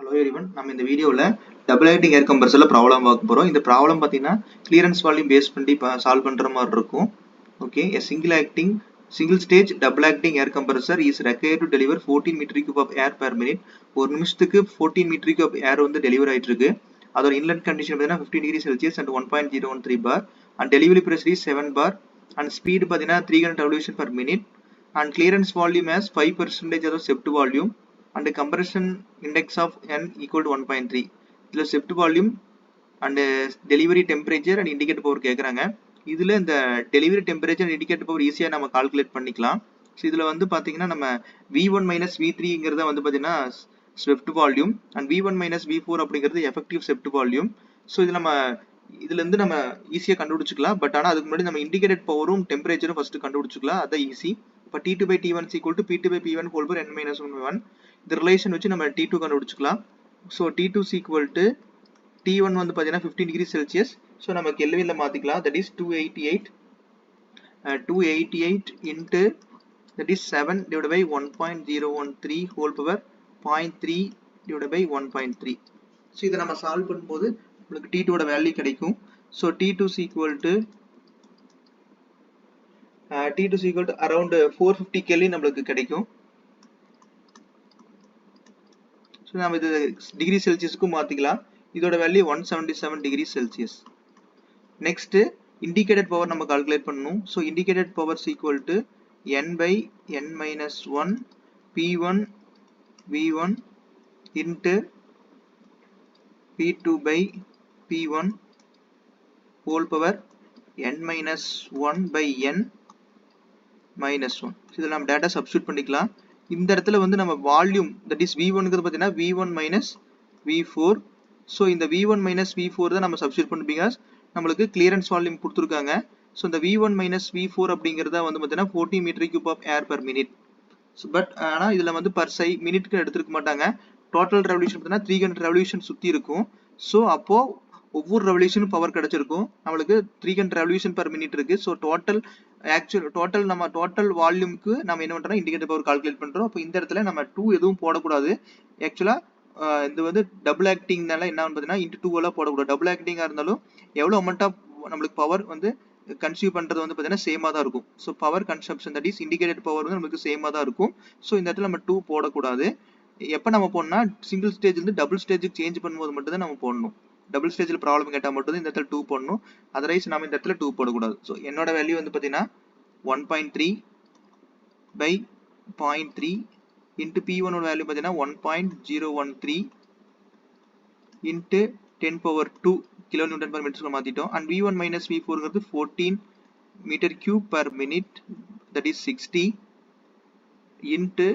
Hello everyone, நம்ம இந்த வீடியோல டபுள் ஆக்டிங் ஏர் கம்ப்ரஸர்ல ப்ராப்ளம் பார்க்க போறோம். இந்த ப்ராப்ளம் பாத்தீங்கன்னா கிளியரன்ஸ் வால்யூம் பேஸ் பண்ணி சால்வ் பண்ற மாதிரி இருக்கும். Okay, a single stage double acting air compressor is required to deliver 14 meter cube of air per minute. ஒரு நிமிஷத்துக்கு 14 meter cube of air வந்து டெலிவர் ஆயிட்டு இருக்கு. அதோட இன்லெட் கண்டிஷன் பாத்தீங்கன்னா 15 degree Celsius and 1.013 bar and delivery pressure is 7 bar and speed பாத்தீங்கன்னா 300 revolution per minute and clearance volume as 5% of the sept volume and the compression index of n equal to 1.3. இதுல sept volume and delivery temperature and indicator power கேக்குறாங்க. இதுல இந்த delivery temperature and indicator power ஈஸியா நம்ம calculate பண்ணிக்கலாம். So இதுல வந்து பாத்தீங்கன்னா நம்ம V1 minus V3ங்கிறத வந்து பாத்தீங்கன்னா swept volume and V1 minus V4 அப்படிங்கிறது effective sept volume. ஸோ இதுல இருந்து நம்ம ஈஸியா கண்டுபிடிச்சுக்கலாம். பட் ஆனா அதுக்கு முன்னாடி நம்ம இண்டிகேட்டட் பவரும் டெம்பரேச்சரும் ஃபர்ஸ்ட் கண்டுபிடிச்சுக்கலாம். அதான் ஈஸி. இப்போ T2 by T1 is equal to P2 by P1 whole power n minus 1. இந்த ரிலேஷன் வச்சு நம்ம T2 கண்டுபிடிச்சுக்கலாம். So T2 is equal to T1 வந்து பாத்தீங்கன்னா 15 degree Celsius. ஸோ நம்ம கெல்வின்ல மாத்திக்கலாம். That is 288 into that is 7 divided by 1.013 whole power 0.3 divided by 1.3. So இதை நம்ம சால்வ் பண்ணும்போது உங்களுக்கு T2 ஓட வேல்யூ கிடைக்கும். So T2 is equal to around 450 Kelvin நம்மளுக்கு கிடைக்கும். ஸோ நம்ம இது டிகிரி செல்சியஸ்க்கும் மாத்திக்கலாம். இதோட value 177 degree Celsius. Next indicated power நம்ம கால்குலேட் பண்ணணும். So indicated power is equal to n by n minus 1 P1 V1 into P2 by P1 whole power n minus 1 by n minus 1. இதில் நம்ம data substitute பண்ணிக்கலாம். இந்த இடத்துல வந்து நம்ம volume that is V1ங்கிறது பார்த்தீங்கன்னா V1 minus V4. ஸோ இந்த V1 minus V4 தான் நம்ம சப்ஸ்டியூட் பண்ணி பிகாஸ் நம்மளுக்கு கிளியரன்ஸ் வால்யூம் கொடுத்துருக்காங்க. ஸோ இந்த V1 minus V4 அப்படிங்கிறத வந்து பார்த்தீங்கன்னா 40 meter cube of air per minute. But ஆனால் இதில் வந்து பர் மினிட்க்கு எடுத்துருக்க மாட்டாங்க. டோட்டல் ரெவல்யூஷன் பார்த்தீங்கன்னா 300 ரெவல்யூஷன் சுற்றி இருக்கும். ஸோ அப்போ ஒவ்வொரு ரெவல்யூஷனும் பவர் கிடைச்சிருக்கும். நம்மளுக்கு 300 ரெவல்யூஷன் per minute இருக்கு. ஸோ டோட்டல் வால்யூம்க்கு நம்ம என்ன பண்றோம், இண்டிகேட்டர் பவர் கால்குலேட் பண்றோம். அப்போ இந்த இடத்துல நம்ம 2 எதுவும் போடக்கூடாது. ஆக்சுவலா இது வந்து டபுள் ஆக்டிங்னால என்ன பார்த்தீங்கன்னா இன்டு 2 எல்லாம் போடக்கூடாது. டபுள் ஆக்டிங்கா இருந்தாலும் எவ்வளவு அமௌண்ட் ஆஃப் நம்மளுக்கு பவர் வந்து கன்சியூம் பண்றது வந்து பார்த்தீங்கன்னா சேமா தான் இருக்கும். So power consumption that is indicated power வந்து நமக்கு சேமா தான் இருக்கும். ஸோ இந்த இடத்துல நம்ம 2 போடக்கூடாது. எப்போ நம்ம போடணும்னா சிங்கிள் ஸ்டேஜ் இருந்து டபுள் ஸ்டேஜுக்கு சேஞ்ச் பண்ணும்போது மட்டும் தான் நம்ம போடணும். டபுள் ஸ்டேஜில் ப்ராப்ளம் கேட்டால் மட்டும் இந்த இடத்துல 2 போடணும். அதர்வைஸ் நம்ம இந்த இடத்துல 2 போடக்கூடாது. ஸோ என்னோட வேல்யூ வந்து பார்த்தீங்கன்னா 1.3 by 0.3 into P1 ஓட வேல்யூ பார்த்தீங்கன்னா 1.013 into 10 power 2 kilonewton per meter மாத்திட்டோம். and V1 minus V4ங்கிறது 14 meter cube per minute that is 60 into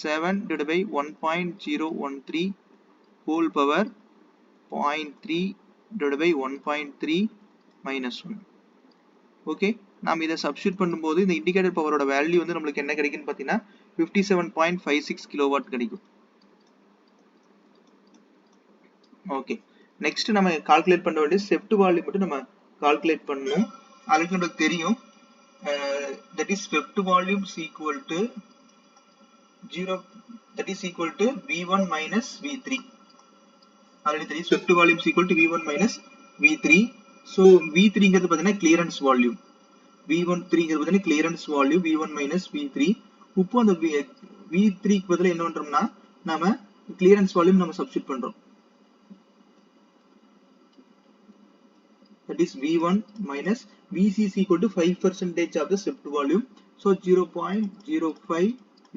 7 divided by 1.013 whole power 0.3 divided by 1.3 minus 1. Okay, நாம் இதை சப்ஸ்டியூட் பண்ணும்போது இந்த இண்டிகேட்டர் பவரோட வேல்யூ வந்து நம்மளுக்கு என்ன கிடைக்குன்னு பார்த்தீங்கன்னா 57.56 கிலோவாட் கிடைக்கும். ஓகே, நெக்ஸ்ட் நம்ம கால்குலேட் பண்ண வேண்டிய செப்ட் வால்யூம் மட்டும் நம்ம கால்குலேட் பண்ணணும். அதுக்கு நமக்கு தெரியும் that is swept volume is equal to 0 that is equal to V1 minus V3. Already தெரியும் swept volume is equal to V1 minus V3. So V3ங்கிறது பார்த்தீங்கன்னா கிளியரன்ஸ் வால்யூம், V13ங்கிறது பார்த்தீங்கன்னா clearance volume V1 minus V3. இப்போ அந்த V3க்கு பதிலாக என்ன பண்றோம்னா நம்ம கிளியரன்ஸ் வால்யூம் நம்ம சப்ஸ்டியூட் பண்றோம். That is V1 minus Vc is equal to 5% of the sept volume. So 0.05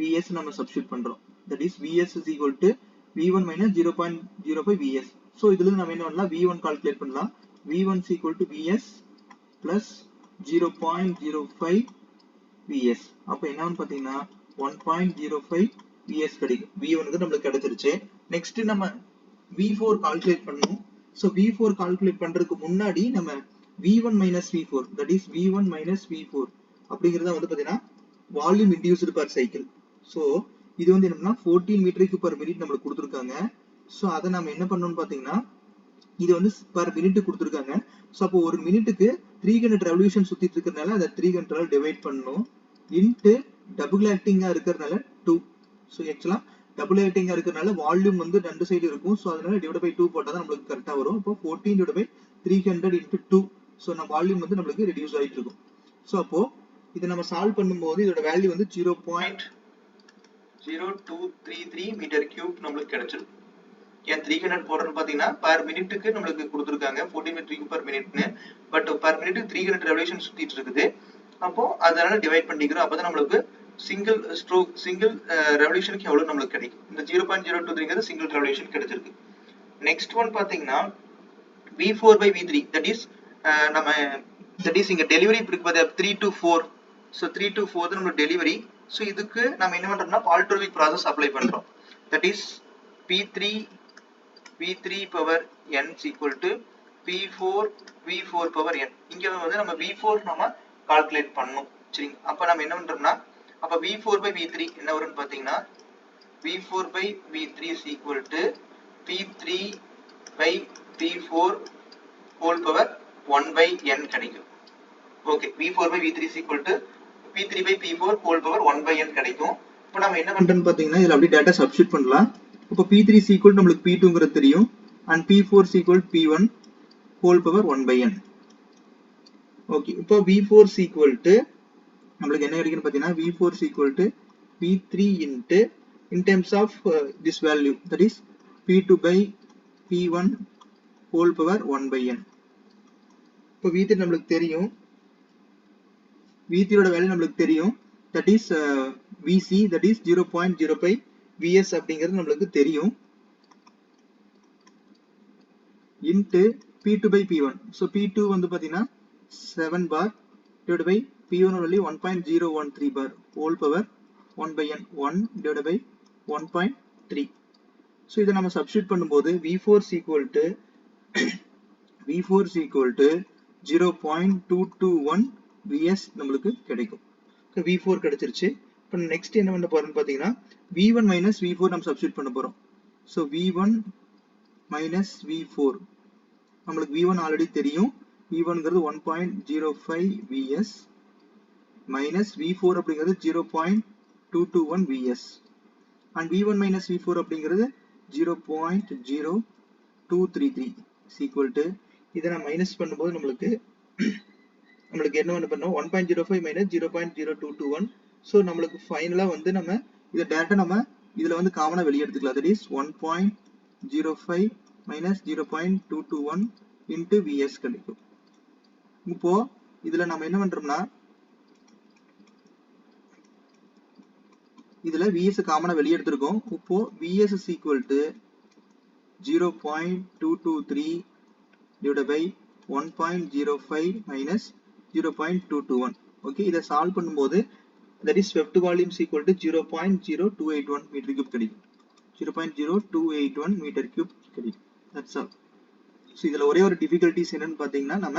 Vs நம்ம substitute பண்றோம். That is Vs is equal to V1 minus 0.05 Vs. So இதுல நம்ம என்ன பண்ணலாம், V1 calculate பண்ணலாம். V1 is equal to Vs plus 0.05 Vs. அப்ப என்னன்னு பாத்தீங்கன்னா 1.05 Vs கிடைக்கும். V1க்கு நம்மளுக்கு கிடைச்சிருச்சு. நெக்ஸ்ட் நம்ம V4 calculate பண்ணணும். So V4 calculate பண்றதுக்கு முன்னாடி நம்ம V1 minus V4 that is V1 minus V4 அப்படிங்கறத வந்து பாத்தீங்கன்னா volume induced per cycle. So இது வந்து என்னன்னா 14 meter cube per minute நம்மளுக்கு கொடுத்திருக்காங்க. So அதை நம்ம என்ன பண்ணணும்னு பாத்தீங்கன்னா இது வந்து per minute கொடுத்திருக்காங்க. So அப்போ ஒரு மினிட்டுக்கு 300 revolution சுத்திட்டு இருக்கறனால அதை 300 ஆல் டிவைட் பண்ணனும் into டபுள் ஆக்டிங்கா இருக்கறனால 2. So actually டபுள் ஆக்டிங்கா இருக்கிறதுனால வால்யூம் வந்து ரெண்டு சைடு இருக்கும். ஸோ அதனால டிவைட் பை 2 போட்டால் தான் நம்மளுக்கு கரெக்டாக வரும். இப்போ 14 டிவைட் பை 300 இன்ட்டு 2. ஸோ நம்ம வால்யூம் வந்து நம்மளுக்கு ரெடியூஸ் ஆகிட்டு இருக்கும். ஸோ அப்போ இதை நம்ம சால்வ் பண்ணும்போது இதோட வேல்யூ வந்து 0.0233 மீட்டர் கியூப் நம்மளுக்கு கிடைச்சிடும். ஏன் 300 போடுறோம்னு பார்த்தீங்கன்னா பர் மினிட்டுக்கு நம்மளுக்கு கொடுத்துருக்காங்க 14 மீட்டர் கியூப் பர் மினிட்னு. பட் பர் மினிட்டுக்கு 300 ரெவல்யூஷன் சுத்திட்டு இருக்குது. அப்போ அதனால டிவைட் பண்ணிக்கிறோம். அப்போ தான் நம்மளுக்கு சிங்கிள் ஸ்ட்ரோக் சிங்கிள் ரெவல்யூஷனுக்கு எவ்வளவு நம்மளுக்கு கிடைக்கும். இந்த 0.023 சிங்கிள் ரெவல்யூஷன் கிடைச்சிருக்கு. நெக்ஸ்ட் ஒன் பாத்தீங்கன்னா V4 by V3 that is இங்க டெலிவரி இருக்கு பாத்தீங்க 3 to 4. ஸோ 3 to 4 தான் நம்மளுக்கு டெலிவரி. ஸோ இதுக்கு நம்ம என்ன பண்றோம்னா பால்ட்ரோவிக் ப்ராசஸ் அப்ளை பண்றோம். That is P3 power n equal to P4 power n. இங்க வந்து நம்ம V4 நம்ம கால்குலேட் பண்ணணும். சரிங்க. அப்ப நம்ம என்ன பண்றோம்னா அப்ப V4 by V3 என்ன வரும்னு பாத்தீங்கன்னா V4 by V3 is equal to P3 by P4 whole power 1 by n கிடைக்கும். Okay, V4 by V3 is equal to P3 by P4 whole power 1 by n கிடைக்கும். இப்போ நம்ம என்ன பண்றோம்னு பாத்தீங்கன்னா இதுல அப்படியே டேட்டா சப்ஸ்டிட் பண்ணலாம். இப்போ P3 is equal to நம்மளுக்கு P2ங்கிறது தெரியும் and P4 is equal to P1 whole power 1 by n. Okay, இப்போ V4 is equal to நம்மளுக்கு என்ன கிடைக்குன்னு பாத்தீங்கன்னா V4 is equal to P3 into in terms of this value, that is P2 by P1 whole power 1 by n. இப்போ V3 நம்மளுக்கு தெரியும், V3 ஓட value நம்மளுக்கு தெரியும், that is VC, that is 0.05 VS அப்படிங்கிறது நம்மளுக்கு தெரியும், into P2 by P1. so P2 வந்து பாத்தீங்கன்னா 7 bar divided by P1 value 1.013 bar whole power 1 by n, 1 divided by 1.3. so இதை நம்ம சப்ஸ்டிட் பண்ணும்போது V4 is equal to 0.221 VS நம்மளுக்கு கிடைக்கும். V4 கிடைச்சிருச்சு. இப்போ நெக்ஸ்ட் என்ன பண்ண போறோம்னு பாத்தீங்கன்னா V1 minus V4 நம்ம சப்ஸ்டிட் பண்ண போறோம். so V1 minus V4 நம்மளுக்கு V1 ஆல்ரெடி தெரியும், V1ங்கிறது 1.05 VS minus V4 அப்படிங்கிறது 0.221 VS and V1 minus V4 அப்படிங்கிறது 0.0233 is equal to இதை நான் மைனஸ் பண்ணும்போது நம்மளுக்கு என்ன பண்ணோம் 1.05 minus 0.0221. ஸோ நம்மளுக்கு ஃபைனலா வந்து நம்ம இதை டேரக்டா நம்ம இதுல வந்து காமனா வெளியே எடுத்துக்கலாம். that is 1.05 minus 0.221 into VS கிடைக்கும். இப்போ இதுல நம்ம என்ன பண்றோம்னா இதுல VS காமனா வெளியே எடுத்திருக்கோம். இப்போ VS is equal to 0.223 divided by 1.05 minus 0.221. Okay, இதை சால்வ் பண்ணும்போது that is swept volume is equal to 0.0281 meter cube கிடைக்கும். 0.0281 meter cube கிடைக்கும். that's all. ஸோ இதுல ஒரே ஒரு டிஃபிகல்டிஸ் என்னன்னு பாத்தீங்கன்னா நம்ம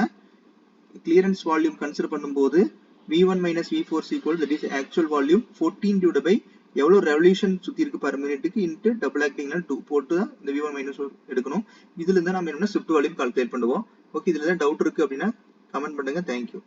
கிளியரன்ஸ் வால்யூம் கன்சிடர் பண்ணும்போது V1 minus V4 is equal, that is actual volume 14 divided by எவ்வளவு ரெவல்யூஷன் சுத்தி இருக்கு பர் மினிட்டுக்கு இன்ட்டு டபுள் ஆக்டிங்ல 2 போட்டு தான் இந்த V1 minus எடுக்கணும். இதுல இருந்தா நம்ம என்ன ஸ்விஃப்ட் வால்யூம் கால்குலேட் பண்ணுவோம். ஓகே, இதுல ஏதாவது டவுட் இருக்கு அப்படின்னா கமெண்ட் பண்ணுங்க. தேங்க்யூ.